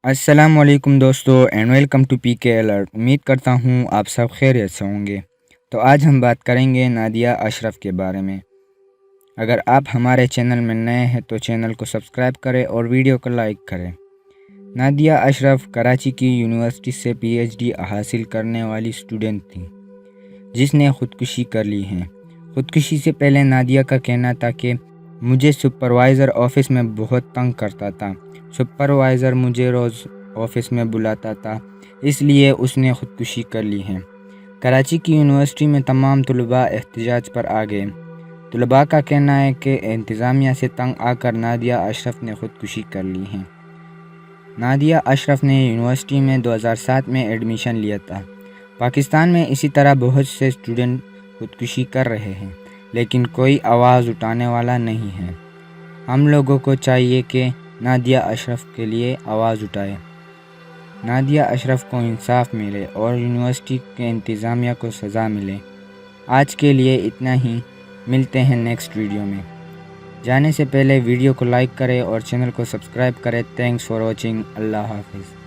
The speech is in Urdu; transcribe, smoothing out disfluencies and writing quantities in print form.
السلام علیکم دوستو اینڈ ویلکم ٹو پی کے الرٹ۔ امید کرتا ہوں آپ سب خیریت سے ہوں گے۔ تو آج ہم بات کریں گے نادیہ اشرف کے بارے میں۔ اگر آپ ہمارے چینل میں نئے ہیں تو چینل کو سبسکرائب کریں اور ویڈیو کو لائک کریں۔ نادیہ اشرف کراچی کی یونیورسٹی سے PhD حاصل کرنے والی اسٹوڈنٹ تھی جس نے خودکشی کر لی ہے۔ خودکشی سے پہلے نادیہ کا کہنا تھا کہ مجھے سپروائزر آفس میں بہت تنگ کرتا تھا۔ سپروائزر مجھے روز آفس میں بلاتا تھا، اس لیے اس نے خودکشی کر لی ہے۔ کراچی کی یونیورسٹی میں تمام طلباء احتجاج پر آ گئے۔ طلباء کا کہنا ہے کہ انتظامیہ سے تنگ آ کر نادیہ اشرف نے خودکشی کر لی ہے۔ نادیہ اشرف نے یونیورسٹی میں 2007 میں ایڈمیشن لیا تھا۔ پاکستان میں اسی طرح بہت سے اسٹوڈنٹ خودکشی کر رہے ہیں، لیکن کوئی آواز اٹھانے والا نہیں ہے۔ ہم لوگوں کو چاہیے کہ نادیہ اشرف کے لیے آواز اٹھائے، نادیہ اشرف کو انصاف ملے اور یونیورسٹی کے انتظامیہ کو سزا ملے۔ آج کے لیے اتنا ہی، ملتے ہیں نیکسٹ ویڈیو میں۔ جانے سے پہلے ویڈیو کو لائک کریں اور چینل کو سبسکرائب کریں۔ Thanks for watching. اللہ حافظ۔